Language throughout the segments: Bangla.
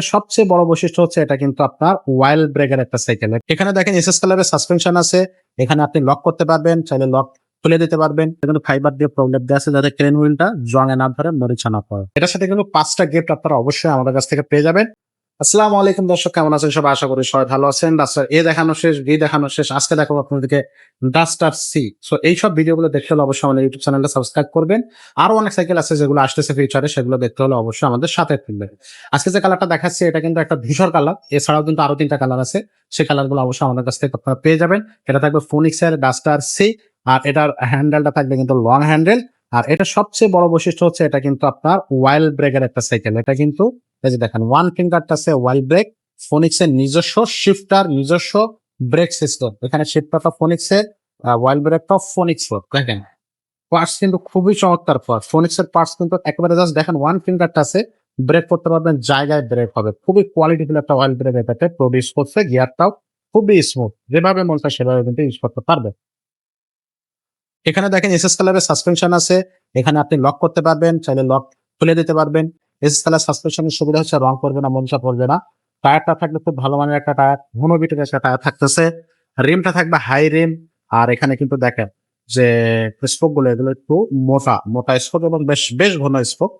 সবচেয়ে বড় বৈশিষ্ট্য হচ্ছে এটা কিন্তু আপনার ওয়াইল্ড ব্রেকের একটা সাইকেল। এখানে দেখেন এসএস কালারের সাসপেনশন আছে। এখানে আপনি লক করতে পারবেন, চাইলে লক খুলে দিতে পারবেন। কিন্তু ফাইবার দিয়ে প্রবলেম দেওয়া আছে যাতে ক্রেন হুইলটা জঙে না ধরে মরিচা না পড়ে। এটার সাথে কিন্তু 5টা গিফট আপনারা অবশ্যই আমাদের কাছ থেকে পেয়ে যাবেন। আসসালামু আলাইকুম দর্শক, কেমন আছেন সবাই? আশা করি সবাই ভালো আছেন। ডাস্টার এ দেখানো শেষ, বি দেখানো শেষ, আজকে দেখাবো আপনাদেরকে ডাস্টার সি। সো এইসব ভিডিওগুলো দেখতে হলে অবশ্যই আমাদের ইউটিউব চ্যানেলটা সাবস্ক্রাইব করবেন। আরো অনেক সাইকেল আছে যেগুলো আসতেছে ফিউচারে, সেগুলো দেখতে হলে অবশ্যই আমাদের সাথে থাকবেন। আজকে যে কালারটা দেখাচ্ছি এটা কিন্তু একটা ধূসর কালার, এছাড়াও কিন্তু আরো 3টা কালার আছে। সেই কালারগুলো অবশ্যই আমাদের কাছ থেকে আপনারা পেয়ে যাবেন। এটা থাকবে ফোনিক্সের ডাস্টার সি, আর এটার হ্যান্ডেলটা থাকবে কিন্তু লং হ্যান্ডেল। আর এটা সবচেয়ে বড় বৈশিষ্ট্য হচ্ছে এটা কিন্তু আপনার ওয়াইল্ড ব্রেকের একটা সাইকেল। এটা কিন্তু এই যে দেখেন ওয়ান ফিঙ্গারটা আছে ওয়াইল্ড ব্রেক, ফোনিক্সের নিজস্ব শিফটার, নিজস্ব ব্রেক সিস্টেম। এখানে শিফটারটা ফোনিক্সের, ওয়াইল্ড ব্রেকটা ফোনিক্স। দেখেন পার্টস কিন্তু খুবই চমৎকার পার্টস। ফোনিক্সের পার্টস কিন্তু একেবারে জাস্ট দেখেন ওয়ান ফিঙ্গারটা আছে, ব্রেক করতে পারবেন, জায়গায় ব্রেক হবে। খুবই কোয়ালিটিফুল একটা ওয়াইল্ড ব্রেক এটাতে প্রডিউস করছে। গিয়ারটাও খুবই স্মুথ, যেভাবে মন চায় সেভাবে কিন্তু ইউজ করতে পারবে। এখানে দেখেন এসএস কালারের সাসপেনশন আছে। এখানে আপনি লক করতে পারবেন, চাইলে লক খুলে দিতে পারবেন। এসএস কালার সাসপেনশনের সুবিধা হচ্ছে রং করবে না, মনসা পড়বে না। টায়ারটা থাকলে খুব ভালো মানের একটা টায়ার, মনোবিটের একটা টায়ার থাকতেছে। রিমটা থাকবে হাই রিম। আর এখানে কিন্তু দেখেন যে স্পোক গুলো এগুলো একটু মোটা মোটা স্পোক এবং বেশ বেশ ঘন স্পোক।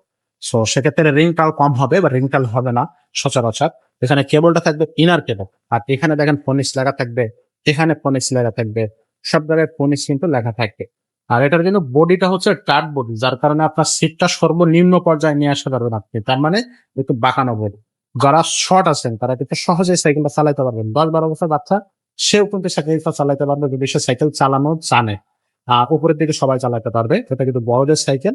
সো সেক্ষেত্রে রিংটাল কম হবে বা রিংটাল হবে না সচরাচর। এখানে কেবলটা থাকবে ইনার কেবল। আর এখানে দেখেন ফোনিক্স লেখা থাকবে, এখানে ফোনিক্স লেখা থাকবে, সব জায়গায় ফোনিক্স কিন্তু লেখা থাকবে। আর এটার কিন্তু বডিটা হচ্ছে টার্ট বডি, যার কারণে আপনার সিটটা সর্বনিম্ন পর্যায়ে নিয়ে আসতে পারবেন আপনি। তার মানে একটু বাঁকানো বডি। যারা শর্ট আছেন তারা কিন্তু সহজেই সাইকেলটা চালাতে পারবেন। 10-12 বছর বাচ্চা সেও কিন্তু সাইকেলটা চালাতে পারবে যদি সে সাইকেল চালানো জানে। উপরের দিকে সবাই চালাতে পারবে। এটা কিন্তু বড়দের সাইকেল।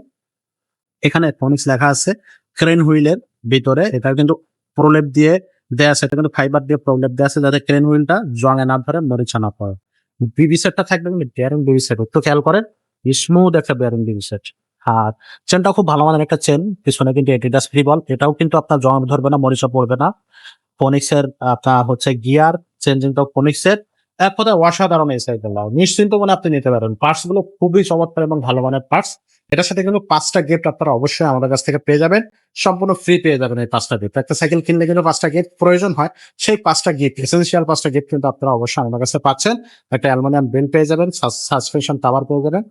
এখানে ফোনিক্স লেখা আছে ক্রেন হুইলের ভিতরে। এটা কিন্তু প্রলেপ দিয়ে দেয়া আছে, এটা কিন্তু ফাইবার দিয়ে প্রলেপ দেয়া আছে যাতে ক্রেন হুইলটা জঙে না ধরে মরিচা না পড়ে। বিবি সেটটা থাকবে কিন্তু বেয়ারিং বিবি সেট, একটু খেয়াল করেন, স্মুথ একটা বেয়ারিং বিবি সেট। আর চেনটা খুব ভালো মানের একটা চেন, পিছনে কিন্তু এডিডাস ফ্রি বল, এটাও কিন্তু আপনার জং ধরবে না, মরিচা পড়বে না। ফোনিক্সের আপনার হচ্ছে গিয়ার চেঞ্জিংটাও ফোনিক্সের। এক কথায় অসাধারণ এই সাইকেলটা, নিশ্চিন্ত মনে আপনি নিতে পারেন। পার্টস গুলো খুবই চমৎকার এবং ভালো মানের পার্টস। এটার সাথে কিন্তু 5টা গিফট আপনারা অবশ্যই আমাদের কাছ থেকে পেয়ে যাবেন। সম্পূর্ণ ফ্রি পেয়ে যাবেন এই 5টা গিফট। একটা সাইকেল কিনলে কিন্তু 5টা গিফট প্রয়োজন হয়। সেই 5টা গিফট, এসেনশিয়াল 5টা গিফট কিন্তু আপনারা অবশ্যই আমাদের কাছে পাচ্ছেন। একটা অ্যালুমিনিয়াম বেল পেয়ে যাবেন, সাসপেনশন কভার পেয়ে যাবেন,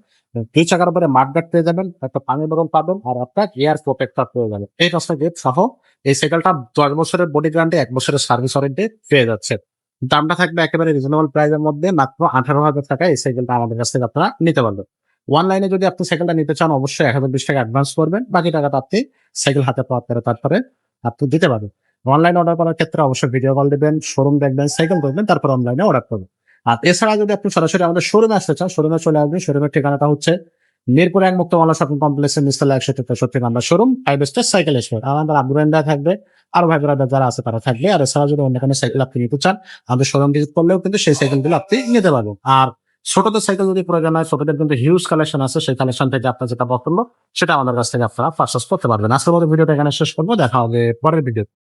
2 চাকার উপরে মাডগার্ড পেয়ে যাবেন, একটা পানি বোতল পাবেন, আর আপনার এয়ার প্রোটেক্টর পেয়ে যাবেন। এই 5টা গিফট সহ এই সাইকেলটা 10 বছরের বডি গ্যারান্টি, 1 বছরের সার্ভিস ওয়ারেন্টি পেয়ে যাচ্ছে। দামটা থাকবে একেবারে রিজনেবল প্রাইসের মধ্যে, মাত্র 18,000 টাকায় এই সাইকেলটা আমাদের কাছ থেকে আপনারা নিতে পারবেন। অনলাইনে যদি আপনি সাইকেলটা নিতে চান অবশ্যই 1020 টাকা অ্যাডভান্স করবেন, বাকি টাকাটা আপনি সাইকেল হাতে পাওয়ার পরে তারপরে আপনি দিতে পারবেন। অনলাইন অর্ডার করার ক্ষেত্রে অবশ্যই ভিডিও কল দিবেন, শোরুম দেখবেন, সাইকেল দেখবেন, তারপর অনলাইনে অর্ডার করবেন। আর এছাড়া যদি আপনি সরাসরি আমাদের শোরুমে আসতে চান, শোরুমে চলে আসবেন। শোরুমের ঠিকানাটা হচ্ছে মিরপুর 1 মুক্ত বাংলা শপিং কমপ্লেক্সের নিচতলা 163 number showroom, 5 star cycle store. আমাদের আব্দুর রহিম থাকবে, আরো ভাই ব্রাদার যারা আছে তারা থাকবে। আর এছাড়া যদি অন্য কোনো সাইকেল আপনি নিতে চান, আমাদের শোরুম ভিজিট করলেও কিন্তু সেই সাইকেলগুলো আপনি নিতে পারবেন। আর ছোটদের সাইকেল যদি প্রয়োজন হয়, ছোটদের কিন্তু হিউজ কালেকশন আছে, সেই কালেকশন থেকে আপনার যেটা পছন্দ সেটা আমাদের কাছ থেকে আপনারা পারচেজ করতে পারবেন। আজকের মতো ভিডিওটা এখানে শেষ করবো, দেখা হবে পরের ভিডিও।